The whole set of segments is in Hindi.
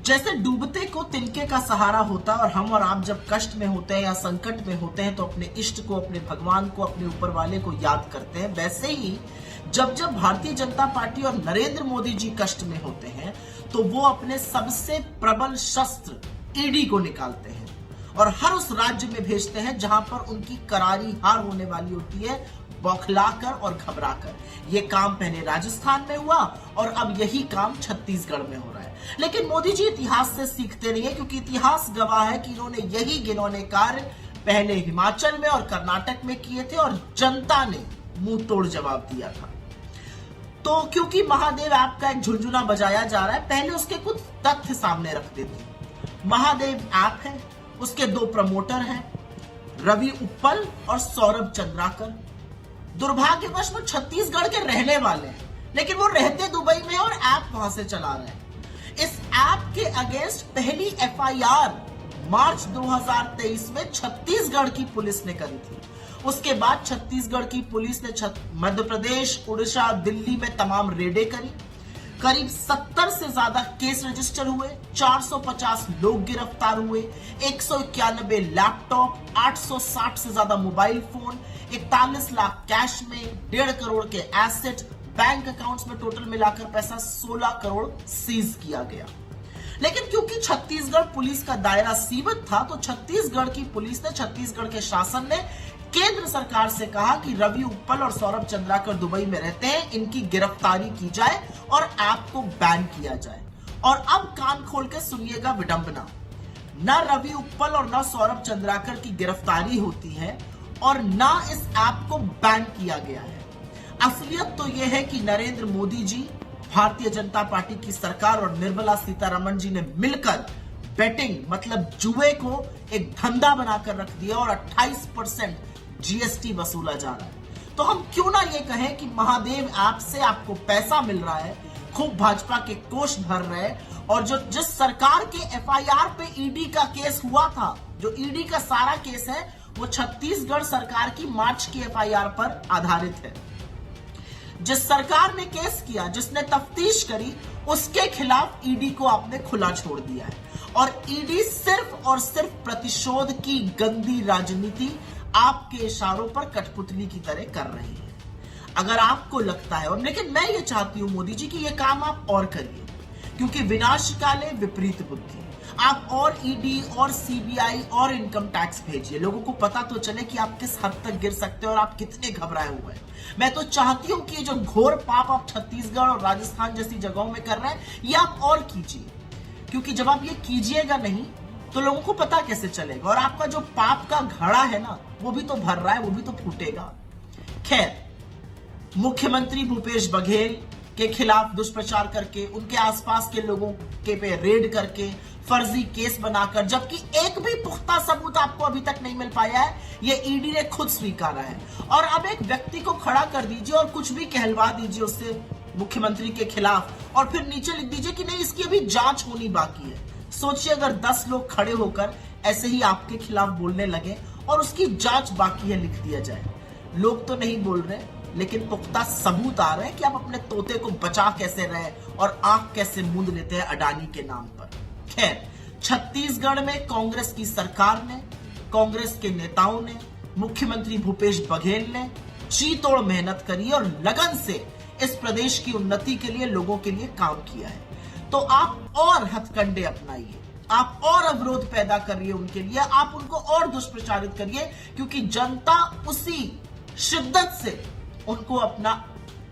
जैसे डूबते को तिनके का सहारा होता है और हम और आप जब कष्ट में होते हैं या संकट में होते हैं तो अपने इष्ट को, अपने भगवान को, अपने ऊपर वाले को याद करते हैं, वैसे ही जब जब भारतीय जनता पार्टी और नरेंद्र मोदी जी कष्ट में होते हैं तो वो अपने सबसे प्रबल शस्त्र ईडी को निकालते हैं और हर उस राज्य में भेजते हैं जहां पर उनकी करारी हार होने वाली होती है, बौखलाकर और घबराकर। ये काम पहले राजस्थान में हुआ और अब यही काम छत्तीसगढ़ में हो रहा है। लेकिन मोदी जी इतिहास से सीखते नहीं है, क्योंकि इतिहास गवाह है कि इन्होंने यही घिनौने कार्य पहले हिमाचल में और कर्नाटक में किए थे और जनता ने मुंह तोड़ जवाब दिया था। तो क्योंकि महादेव ऐप का एक झुनझुना बजाया जा रहा है, पहले उसके कुछ तथ्य सामने रख देते हैं। महादेव ऐप है, उसके दो प्रमोटर हैं, रवि उप्पल और सौरभ चंद्राकर। दुर्भाग्यवश वो छत्तीसगढ़ के रहने वाले हैं, लेकिन वो रहते दुबई में और ऐप वहां से चला रहे हैं। इस ऐप के अगेंस्ट पहली एफआईआर मार्च 2023 में छत्तीसगढ़ की पुलिस ने करी थी। उसके बाद छत्तीसगढ़ की पुलिस ने मध्य प्रदेश, उड़ीसा, दिल्ली में तमाम रेडें करी। करीब 70 से ज्यादा केस रजिस्टर हुए, 450 लोग गिरफ्तार हुए, 191 लैपटॉप, 860 से ज्यादा मोबाइल फोन, 41 लाख कैश में, 1.5 करोड़ के एसेट, बैंक अकाउंट्स में टोटल मिलाकर पैसा 16 करोड़ सीज किया गया। लेकिन क्योंकि छत्तीसगढ़ पुलिस का दायरा सीमित था तो छत्तीसगढ़ की पुलिस ने, छत्तीसगढ़ के शासन ने केंद्र सरकार से कहा कि रवि उप्पल और सौरभ चंद्राकर दुबई में रहते हैं, इनकी गिरफ्तारी की जाए और ऐप को बैन किया जाए। और अब कान खोल के सुनिएगा विडंबना, न रवि उप्पल और न सौरभ चंद्राकर की गिरफ्तारी होती है और न इस ऐप को बैन किया गया है। असलियत तो यह है कि नरेंद्र मोदी जी, भारतीय जनता पार्टी की सरकार और निर्मला सीतारमण जी ने मिलकर बेटिंग मतलब जुए को एक धंधा बनाकर रख दिया और 28% जीएसटी वसूला जा रहा है। तो हम क्यों ना ये कहें कि महादेव ऐप से आपको पैसा मिल रहा है, खूब भाजपा के कोष भर रहे हैं और जो जिस सरकार के एफआईआर पे ईडी का केस हुआ था, जो ईडी का सारा केस है वो छत्तीसगढ़ सरकार की मार्च की एफआईआर पर आधारित है। जिस सरकार ने केस किया, जिसने तफ्तीश करी, उसके खिलाफ ईडी को आपने खुला छोड़ दिया है और ईडी सिर्फ और सिर्फ प्रतिशोध की गंदी राजनीति आपके इशारों पर कठपुतली की तरह कर रही है। अगर आपको लगता है, और लेकिन मैं ये चाहती हूं मोदी जी कि ये काम आप और करिए, क्योंकि विनाश काले विपरीत बुद्धि। आप और ईडी और सीबीआई और इनकम टैक्स भेजिए, लोगों को पता तो चले कि आप किस हद तक गिर सकते हैं और आप कितने घबराए हुए हैं। मैं तो चाहती हूं कि ये जो घोर पाप आप छत्तीसगढ़ और राजस्थान जैसी जगहों में कर रहे हैं, ये आप और कीजिए, क्योंकि जब आप ये कीजिएगा नहीं तो लोगों को पता कैसे चलेगा और आपका जो पाप का घड़ा है ना, वो भी तो भर रहा है, वो भी तो फूटेगा। खैर, मुख्यमंत्री भूपेश बघेल के खिलाफ दुष्प्रचार करके, उनके आसपास के लोगों के पे रेड करके, फर्जी केस बनाकर, जबकि एक भी पुख्ता सबूत आपको अभी तक नहीं मिल पाया है, ये ईडी ने खुद स्वीकारा है। और अब एक व्यक्ति को खड़ा कर दीजिए और कुछ भी कहलवा दीजिए उससे मुख्यमंत्री के खिलाफ और फिर नीचे लिख दीजिए कि नहीं, इसकी अभी जांच होनी बाकी है। सोचिए अगर 10 लोग खड़े होकर ऐसे ही आपके खिलाफ बोलने लगे और उसकी जांच बाकी है लिख दिया जाए। लोग तो नहीं बोल रहे, लेकिन पुख्ता सबूत आ रहे हैं कि आप अपने तोते को बचा कैसे रहे और आंख कैसे मूंद लेते हैं अडानी के नाम पर। खैर, छत्तीसगढ़ में कांग्रेस की सरकार ने, कांग्रेस के नेताओं ने, मुख्यमंत्री भूपेश बघेल ने जी तोड़ मेहनत करी और लगन से इस प्रदेश की उन्नति के लिए, लोगों के लिए काम किया है। तो आप और हथकंडे अपनाइए, आप और अवरोध पैदा करिए उनके लिए, आप उनको और दुष्प्रचारित करिए, क्योंकि जनता उसी शिद्दत से उनको अपना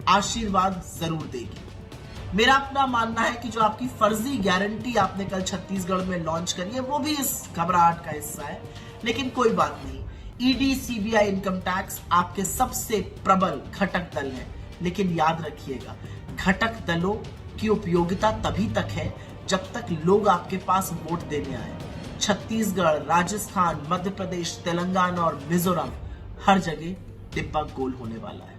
आशीर्वाद जरूर देगी। मेरा अपना मानना है कि जो आपकी फर्जी गारंटी आपने कल छत्तीसगढ़ में लॉन्च करी है, वो भी इस घबराहट का हिस्सा है। लेकिन कोई बात नहीं, ईडी, सीबीआई, इनकम टैक्स आपके सबसे प्रबल घटक दल है। लेकिन याद रखिएगा, घटक दलों की उपयोगिता तभी तक है जब तक लोग आपके पास वोट देने आए। छत्तीसगढ़, राजस्थान, मध्य प्रदेश, तेलंगाना और मिजोरम, हर जगह डिब्बा गोल होने वाला है।